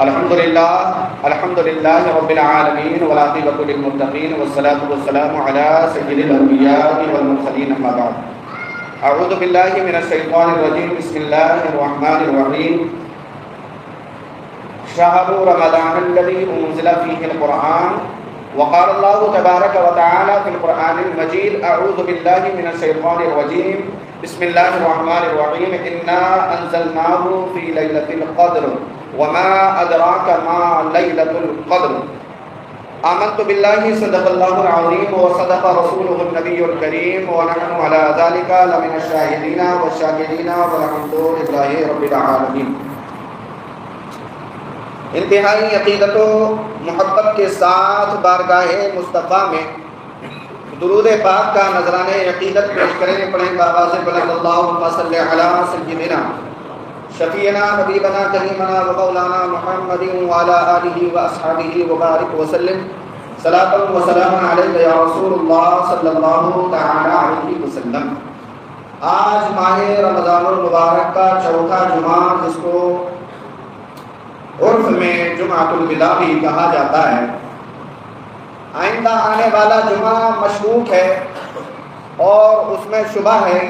الحمد لله رب العالمين والعاقبة للمتقين والصلاة والسلام على سيد الأنبياء والمرسلين أما بعد. أعوذ بالله من الشيطان الرجيم. بسم الله الرحمن الرحيم. شهر رمضان الذي أنزل فيه القرآن. وقال الله تبارك وتعالى في القرآن المجيد: أعوذ بالله من الشيطان الرجيم. بسم الله الرحمن الرحيم. إنا أنزلناه في ليلة القدر وما أدراك ما ليلة القدر. آمنت بالله صدق الله العظيم وصدق رسوله النبي الكريم ونحن على ذلك لمن الشاهدين والشاكرين والحمد لله رب العالمين. انتہائی عقیدت و محبت کے ساتھ بارگاہ مصطفیٰ میں درود پاک کا نذرانِ عقیدت پیش کریں. پڑھیں بآواز بلند: اللہم صلی علی سیدنا شفیعنا حبیبنا کریمنا ومولانا محمد وعلی آلہ واصحابہ وبارک وسلم. صلاۃ و سلام علیک یا رسول اللہ صلی اللہ تعالی علیہ وسلم. آج ماہ رمضان المبارک کا چوتھا جمعہ، جس کو عرف میں جمعۃ الوداع بھی کہا جاتا ہے، آئندہ آنے والا جمعہ مشکوک ہے اور اس میں شبہ ہے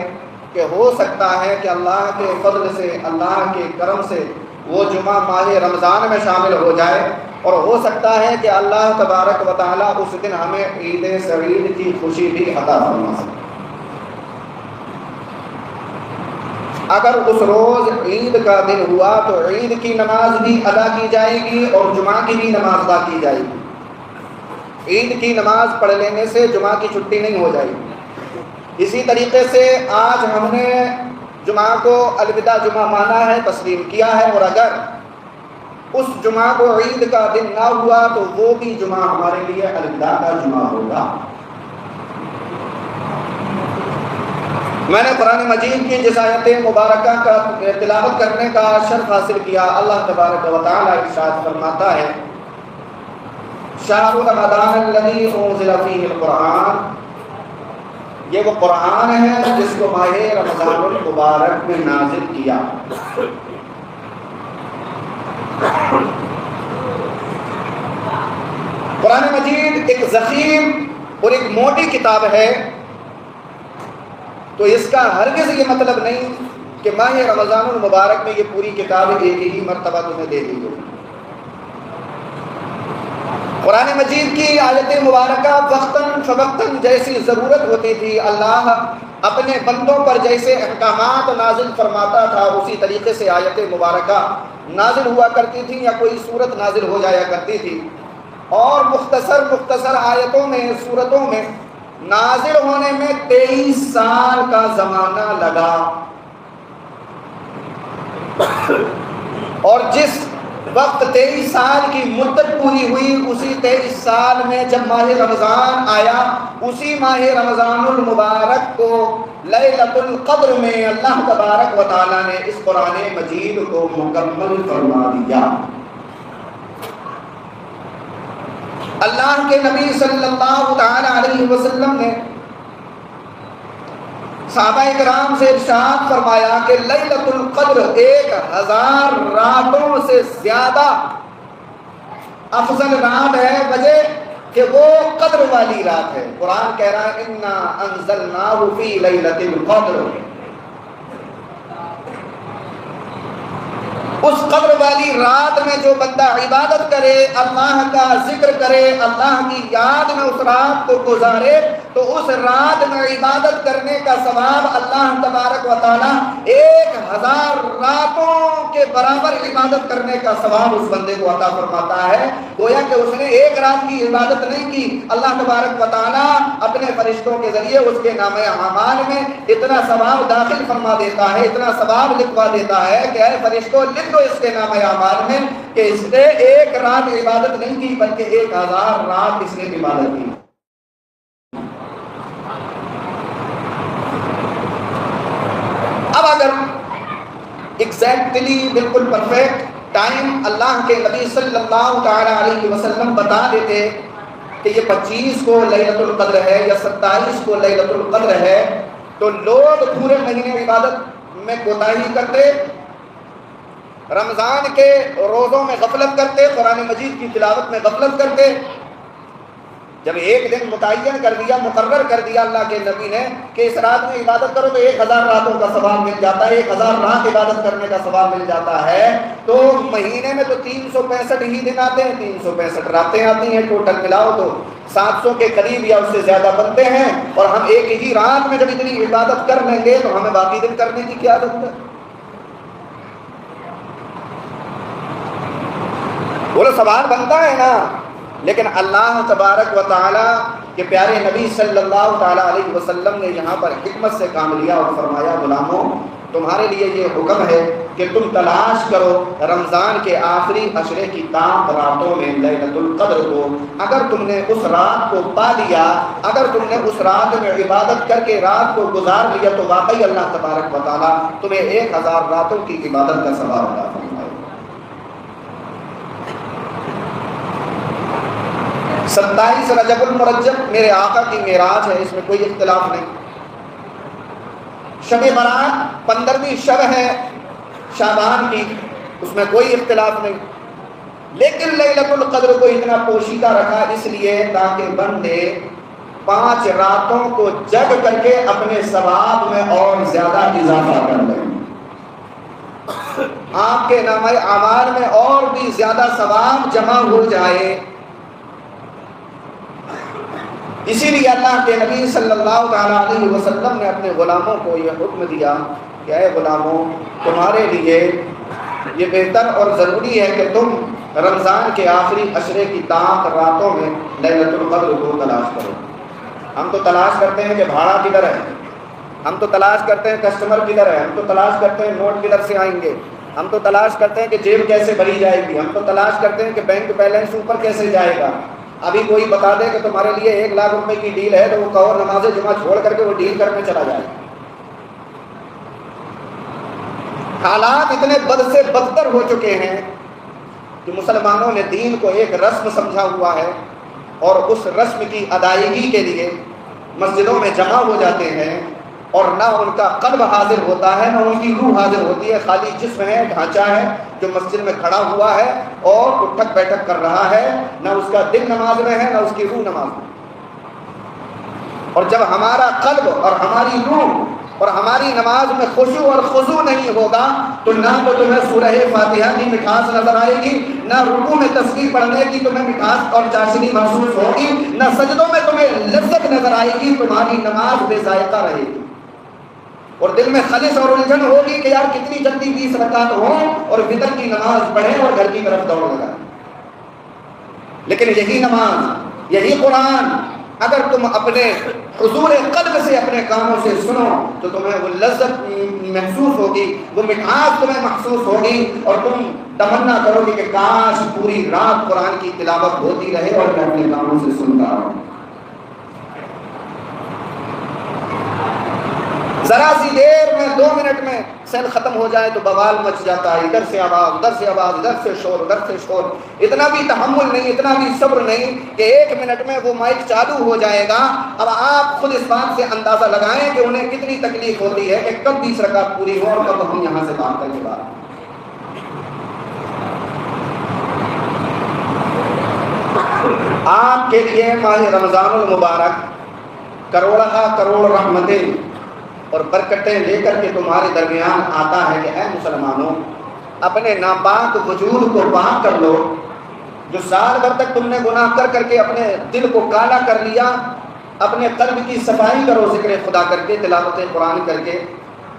کہ ہو سکتا ہے کہ اللہ کے فضل سے، اللہ کے کرم سے وہ جمعہ ماہ رمضان میں شامل ہو جائے، اور ہو سکتا ہے کہ اللہ تبارک و تعالیٰ اس دن ہمیں عید سعید کی خوشی بھی عطا فرما سکے. اگر اس روز عید کا دن ہوا تو عید کی نماز بھی ادا کی جائے گی اور جمعہ کی بھی نماز ادا کی جائے گی. عید کی نماز پڑھ لینے سے جمعہ کی چھٹی نہیں ہو جائے گی. اسی طریقے سے آج ہم نے جمعہ کو الوداع جمعہ مانا ہے، تسلیم کیا ہے، اور اگر اس جمعہ کو عید کا دن نہ ہوا تو وہ بھی جمعہ ہمارے لیے الوداع کا جمعہ ہوگا. میں نے قرآن مجید کی جس آیت مبارکہ کا تلاوت کرنے کا شرف حاصل کیا، اللہ تبارک و تعالی ارشاد فرماتا ہے: شہر رمضان الذی انزل فیہ القرآن. یہ وہ قرآن ہے جس کو ماہ رمضان المبارک میں نازل کیا. قرآن مجید ایک ضخیم اور ایک موٹی کتاب ہے، تو اس کا ہرگز یہ مطلب نہیں کہ ماہ رمضان المبارک میں یہ پوری کتاب ایک ہی مرتبہ تمہیں دے دی گئی. قرآن مجید کی آیت مبارکہ وقتاً فوقتاً جیسی ضرورت ہوتی تھی، اللہ اپنے بندوں پر جیسے احکامات نازل فرماتا تھا اسی طریقے سے آیت مبارکہ نازل ہوا کرتی تھی یا کوئی صورت نازل ہو جایا کرتی تھی. اور مختصر آیتوں میں، صورتوں میں نازل ہونے میں 23 سال کا زمانہ لگا، اور جس وقت 23 سال کی مدت پوری ہوئی، اسی 23 سال میں جب ماہ رمضان آیا، اسی ماہ رمضان المبارک کو لیلۃ القدر میں اللہ تبارک و تعالیٰ نے اس قرآن مجید کو مکمل فرما دیا. اللہ کے نبی صلی اللہ تعالی علیہ وسلم نے صحابہ کرام سے ارشاد فرمایا کہ لیلۃ القدر 1000 راتوں سے زیادہ افضل رات ہے، وجہ کہ وہ قدر والی رات ہے. قرآن کہہ رہا ہے: انا انزلناہ فی لیلۃ القدر. اس قدر والی رات میں جو بندہ عبادت کرے، اللہ کا ذکر کرے، اللہ کی یاد میں اس رات کو گزارے، تو اس رات میں عبادت کرنے کا ثواب اللہ تبارک و تعالیٰ 1000 راتوں کے برابر عبادت کرنے کا ثواب اس بندے کو عطا فرماتا ہے. گویا کہ اس نے ایک رات کی عبادت نہیں کی، اللہ تبارک و تعالیٰ اپنے فرشتوں کے ذریعے اس کے نامہ اعمال میں اتنا ثواب داخل فرما دیتا ہے، اتنا ثواب لکھوا دیتا ہے کہ اے فرشتوں لکھ دو اس کے نامہ اعمال میں کہ اس نے ایک رات عبادت نہیں کی بلکہ 1000 رات اس نے عبادت کی. اب اگر ایگزیکٹلی بالکل پرفیکٹ ٹائم اللہ کے نبی صلی اللہ تعالی علیہ وسلم بتا دیتے کہ یہ 25 کو لیلۃ القدر ہے یا 27 کو لیلۃ القدر ہے، تو لوگ پورے مہینے عبادت میں کوتاہی کرتے رمضان کے روزوں میں غفلت کرتے، قرآن مجید کی تلاوت میں غفلت کرتے. جب ایک دن متعین کر دیا، مقرر کر دیا اللہ کے نبی نے کہ اس رات میں عبادت کرو تو 1000 راتوں کا ثواب مل جاتا ہے، 1000 رات عبادت کرنے کا ثواب مل جاتا ہے. تو مہینے میں تو 365 ہی دن آتے ہیں، 365 راتیں آتی ہیں، ٹوٹل ملاؤ تو 700 کے قریب یا اس سے زیادہ بنتے ہیں. اور ہم ایک ہی رات میں جب اتنی عبادت کر لیں گے تو ہمیں باقی دن کرنے کی کیا ضرورت ہے؟ بولو سوال بنتا ہے نا. لیکن اللہ تبارک و تعالی کے پیارے نبی صلی اللہ تعالی علیہ وسلم نے یہاں پر حکمت سے کام لیا اور فرمایا غلاموں تمہارے لیے یہ حکم ہے کہ تم تلاش کرو رمضان کے آخری عشرے کی تام راتوں میں لیلۃ القدر کو. اگر تم نے اس رات کو پا لیا، اگر تم نے اس رات میں عبادت کر کے رات کو گزار لیا تو واقعی اللہ تبارک و تعالی تمہیں 1000 راتوں کی عبادت کا ثواب عطا فرمائے. 27 رجب المرجب میرے آقا کی معراج ہے، اس میں کوئی اختلاف نہیں. شب برات 15ویں شب ہے شعبان کی، اس میں کوئی اختلاف نہیں. لیکن لیلۃ القدر کو اتنا پوشیدہ رکھا اس لیے تاکہ بندے 5 راتوں کو جگ کر کے اپنے ثواب میں اور زیادہ اضافہ کر لیں، آپ کے نامہ اعمال میں اور بھی زیادہ ثواب جمع ہو جائے. اسی لیے اللہ کے نبی صلی اللہ تعالیٰ علیہ وسلم نے اپنے غلاموں کو یہ حکم دیا کہ اے غلاموں تمہارے لیے یہ بہتر اور ضروری ہے کہ تم رمضان کے آخری عشرے کی تام راتوں میں لیلۃ القدر کو تلاش کرو. ہم تو تلاش کرتے ہیں کہ بھاڑا کدھر ہے، ہم تو تلاش کرتے ہیں کسٹمر کدھر ہے، ہم تو تلاش کرتے ہیں نوٹ کدھر سے آئیں گے، ہم تو تلاش کرتے ہیں کہ جیب کیسے بھری جائے گی، ہم تو تلاش کرتے ہیں کہ بینک بیلنس اوپر کیسے جائے گا. ابھی کوئی بتا دے کہ تمہارے لیے 1 لاکھ روپے کی ڈیل ہے تو وہ کہو نماز جمعہ چھوڑ کر کے وہ ڈیل کرنے چلا جائے. حالات اتنے بد سے بدتر ہو چکے ہیں کہ مسلمانوں نے دین کو ایک رسم سمجھا ہوا ہے اور اس رسم کی ادائیگی کے لیے مسجدوں میں جمع ہو جاتے ہیں اور نہ ان کا قلب حاضر ہوتا ہے نہ ان کی روح حاضر ہوتی ہے. خالی جسم ہے، ڈھانچہ ہے جو مسجد میں کھڑا ہوا ہے اور اٹھک بیٹھک کر رہا ہے، نہ اس کا دل نماز میں ہے نہ اس کی روح نماز میں. اور جب ہمارا قلب اور ہماری روح اور ہماری نماز میں خشوع اور خضوع نہیں ہوگا تو نہ تو تمہیں سورہ فاتحہ کی مٹھاس نظر آئے گی، نہ رکوع میں تسبیح پڑھنے کی تمہیں مٹھاس اور چاشنی محسوس ہوگی، نہ سجدوں میں تمہیں لذت نظر آئے گی. تمہاری نماز بے ذائقہ رہے گی اور دل میں خلش اور الجھن ہوگی کہ یار کتنی جلدی 20 رکعت ہوں اور وتر کی نماز پڑھیں اور گھر کی طرف دوڑ لگائیں. لیکن یہی نماز، یہی قرآن اگر تم اپنے حضور قلب سے اپنے کانوں سے سنو تو تمہیں وہ لذت محسوس ہوگی، وہ مٹھاس تمہیں محسوس ہوگی اور تم تمنا کرو گے کہ کاش پوری رات قرآن کی تلاوت ہوتی رہے اور میں اپنے کانوں سے سنتا رہوں. ذرا سی دیر میں 2 منٹ میں سیل ختم ہو جائے تو بوال مچ جاتا ہے، ادھر سے آواز ادھر سے آواز، ادھر سے شور ادھر سے شور. اتنا بھی تحمل نہیں، اتنا بھی صبر نہیں کہ 1 منٹ میں وہ مائک چالو ہو جائے گا. اب آپ خود اس بات سے اندازہ لگائیں کہ انہیں کتنی تکلیف ہوتی ہے کہ کب 20 رکعت پوری ہو اور کب ہم یہاں سے بات کر کے بعد. آپ کے لیے ماہ رمضان المبارک کروڑہ کروڑ رحمتیں اور برکتیں لے کر کے تمہارے درمیان آتا ہے کہ اے مسلمانوں اپنے ناپاک وجود کو پاک کر لو. جو سال بھر تک تم نے گناہ کر کر کے اپنے دل کو کالا کر لیا، اپنے قلب کی صفائی کرو ذکر خدا کر کے، تلاوت قرآن کر کے،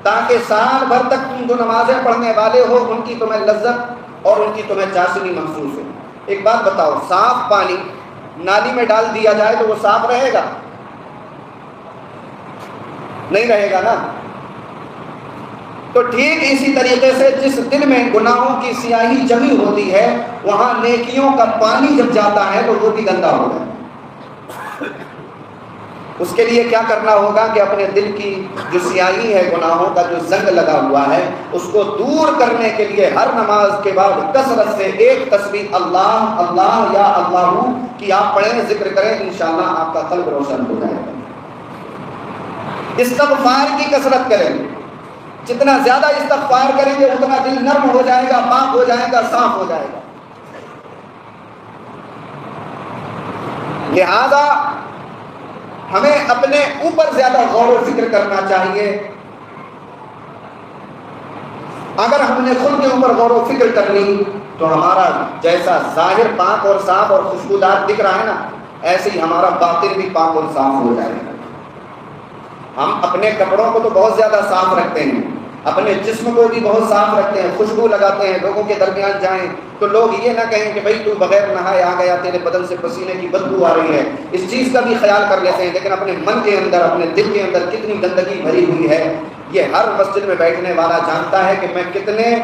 تاکہ سال بھر تک تم جو نمازیں پڑھنے والے ہو ان کی تمہیں لذت اور ان کی تمہیں چاشنی محسوس ہو. ایک بات بتاؤ، صاف پانی نالی میں ڈال دیا جائے تو وہ صاف رہے گا؟ نہیں رہے گا نا. تو ٹھیک اسی طریقے سے جس دل میں گناہوں کی سیاہی جمی ہوتی ہے وہاں نیکیوں کا پانی جب جاتا ہے تو وہ بھی گندا ہوگا. اس کے لیے کیا کرنا ہوگا کہ اپنے دل کی جو سیاہی ہے، گناہوں کا جو زنگ لگا ہوا ہے، اس کو دور کرنے کے لیے ہر نماز کے بعد کثرت سے ایک تسبیح اللہ اللہ یا اللہ کی آپ پڑھیں، ذکر کریں، انشاءاللہ آپ کا قلب روشن ہو جائے گا. استغفار کی کثرت کریں. جتنا زیادہ استغفار کریں گے اتنا دل نرم ہو جائے گا، پاک ہو جائے گا، صاف ہو جائے گا۔ لہذا ہمیں اپنے اوپر زیادہ غور و فکر کرنا چاہیے۔ اگر ہم نے خود کے اوپر غور و فکر کر لی تو ہمارا جیسا ظاہر پاک اور صاف اور خوشبودار دکھ رہا ہے نا، ایسے ہی ہمارا باطن بھی پاک اور صاف ہو جائے گا۔ ہم اپنے کپڑوں کو تو بہت زیادہ صاف رکھتے ہیں، اپنے جسم کو بھی بہت صاف رکھتے ہیں، خوشبو لگاتے ہیں، لوگوں کے درمیان جائیں تو لوگ یہ نہ کہیں کہ بھئی تو بغیر نہائے آ گیا، تیرے بدن سے پسینے کی بدبو آ رہی ہے، اس چیز کا بھی خیال کر لیتے ہیں۔ لیکن اپنے من کے اندر، اپنے دل کے اندر کتنی گندگی بھری ہوئی ہے، یہ ہر مسجد میں بیٹھنے والا جانتا ہے کہ میں کتنے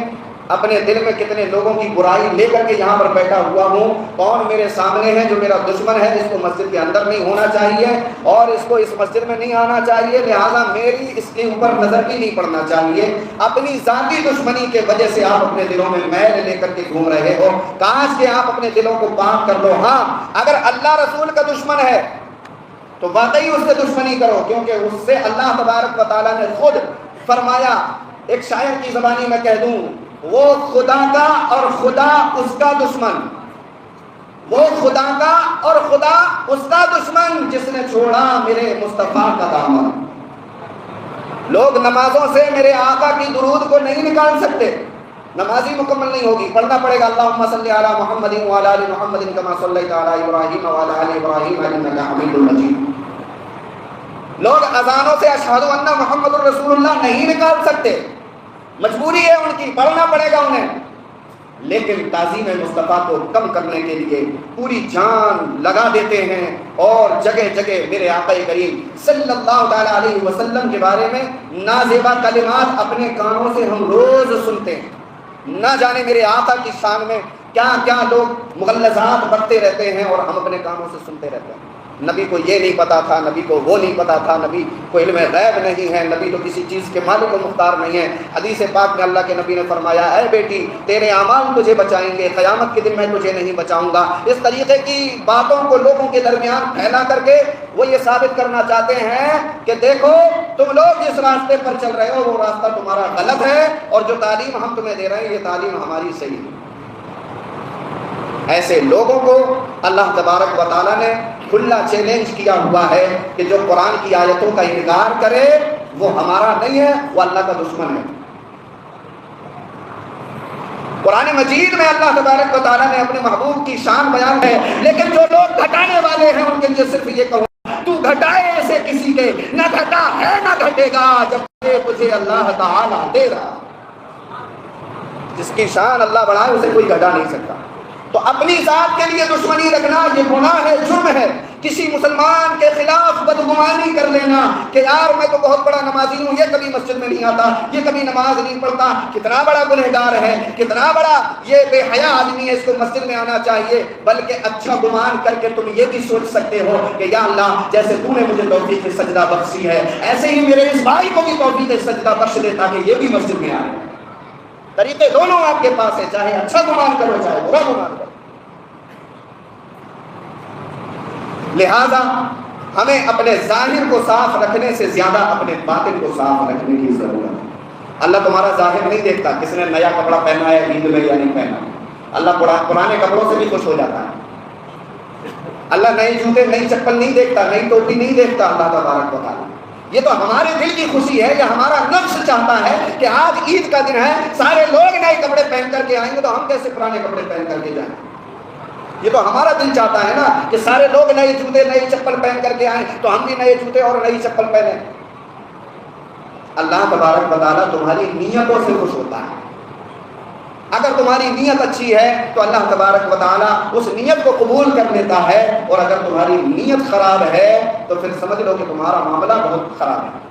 اپنے دل میں کتنے لوگوں کی برائی لے کر کے یہاں پر بیٹھا ہوا ہوں، کون میرے سامنے ہے جو میرا دشمن ہے، اس کو مسجد کے اندر نہیں ہونا چاہیے اور اس کو اس مسجد میں نہیں آنا چاہیے، لہذا میری اس کے اوپر نظر بھی نہیں پڑنا چاہیے۔ اپنی ذاتی دشمنی کے وجہ سے آپ اپنے دلوں میں میل لے کر کے گھوم رہے ہو، کاش کہ آپ اپنے دلوں کو پاک کر لو۔ ہاں، اگر اللہ رسول کا دشمن ہے تو واقعی اس سے دشمنی کرو، کیونکہ اس سے اللہ تبارک و تعالیٰ نے خود فرمایا، ایک شاعر کی زبانی میں کہہ دوں، وہ خدا کا اور خدا اس کا دشمن، وہ خدا کا اور خدا اس کا دشمن جس نے چھوڑا میرے مصطفیٰ کا دامن۔ لوگ نمازوں سے میرے آقا کی درود کو نہیں نکال سکتے، نمازی مکمل نہیں ہوگی، پڑھنا پڑے گا اللہم صلی علی محمد وعلی آل محمد کما صلیت علی ابراہیم وعلی آل ابراہیم انک حمید مجید۔ لوگ اذانوں سے اشہد ان محمد الرسول اللہ نہیں نکال سکتے، مجبوری ہے ان کی، پڑھنا پڑے گا انہیں، لیکن تعظیم مصطفیٰ کو کم کرنے کے لیے پوری جان لگا دیتے ہیں اور جگہ جگہ میرے آقا کریم صلی اللہ تعالیٰ علیہ وسلم کے بارے میں نازیبا کلمات اپنے کانوں سے ہم روز سنتے ہیں۔ نہ جانے میرے آقا کی شان میں کیا کیا لوگ مغلظات بکتے رہتے ہیں اور ہم اپنے کانوں سے سنتے رہتے ہیں۔ نبی کو یہ نہیں پتا تھا، نبی کو وہ نہیں پتا تھا، نبی کو علم غیب نہیں ہے، نبی تو کسی چیز کے مالک و مختار نہیں ہے۔ حدیث پاک میں اللہ کے نبی نے فرمایا، اے بیٹی تیرے اعمال تجھے بچائیں گے، قیامت کے دن میں تجھے نہیں بچاؤں گا۔ اس طریقے کی باتوں کو لوگوں کے درمیان پھیلا کر کے وہ یہ ثابت کرنا چاہتے ہیں کہ دیکھو تم لوگ جس راستے پر چل رہے ہو وہ راستہ تمہارا غلط ہے، اور جو تعلیم ہم تمہیں دے رہے ہیں یہ تعلیم ہماری صحیح ہے۔ ایسے لوگوں کو اللہ تبارک و تعالیٰ نے کھلا چیلنج کیا ہوا ہے کہ جو قرآن کی آیتوں کا انکار کرے وہ ہمارا نہیں ہے، وہ اللہ کا دشمن ہے۔ قرآن مجید میں اللہ تبارک و تعالیٰ نے اپنے محبوب کی شان بیان ہے، لیکن جو لوگ گھٹانے والے ہیں ان کے لیے صرف یہ کہوں، تو گھٹائے ایسے کسی کے نہ گھٹا ہے نہ گھٹے گا جب تجھے اللہ تعالیٰ دے رہا۔ جس کی شان اللہ بڑھائے اسے کوئی گھٹا نہیں سکتا۔ تو اپنی ذات کے لیے دشمنی رکھنا یہ گناہ ہے، جرم ہے۔ کسی مسلمان کے خلاف بدگمانی کر لینا کہ یار میں تو بہت بڑا نمازی ہوں، یہ کبھی مسجد میں نہیں آتا، یہ کبھی نماز نہیں پڑھتا، کتنا بڑا گنہگار ہے، کتنا بڑا یہ بے حیا آدمی ہے، اس کو مسجد میں آنا چاہیے۔ بلکہ اچھا گمان کر کے تم یہ بھی سوچ سکتے ہو کہ یا اللہ جیسے تو نے مجھے توفیق سجدہ بخشی ہے، ایسے ہی میرے اس بھائی کو بھی توفیق سجدہ بخش دے تاکہ یہ بھی مسجد میں آئے۔ طریقے دونوں آپ کے پاس ہے، چاہے اچھا گمان کرو چاہے برا گمان کرو۔ لہذا ہمیں اپنے ظاہر کو صاف رکھنے سے زیادہ اپنے باطن کو صاف رکھنے کی ضرورت ہے۔ اللہ تمہارا ظاہر نہیں دیکھتا کس نے نیا کپڑا پہنا ہے عید میں یا نہیں پہنا، اللہ پرانے کپڑوں سے بھی خوش ہو جاتا ہے۔ اللہ نئے جوتے نئی چپل نہیں دیکھتا، نئی ٹوپی نہیں دیکھتا اللہ تبارک و تعالیٰ۔ یہ تو ہمارے دل کی خوشی ہے، یا ہمارا نفس چاہتا ہے کہ آج عید کا دن ہے، سارے لوگ نئے کپڑے پہن کر کے آئیں گے تو ہم کیسے پرانے کپڑے پہن کر کے جائیں۔ یہ تو ہمارا دل چاہتا ہے نا کہ سارے لوگ نئے جوتے نئی چپل پہن کر کے آئیں تو ہم بھی نئے جوتے اور نئی چپل پہنیں۔ اللہ تبارک و تعالیٰ تمہاری نیتوں سے خوش ہوتا ہے۔ اگر تمہاری نیت اچھی ہے تو اللہ تبارک و تعالیٰ اس نیت کو قبول کر لیتا ہے، اور اگر تمہاری نیت خراب ہے تو پھر سمجھ لو کہ تمہارا معاملہ بہت خراب ہے۔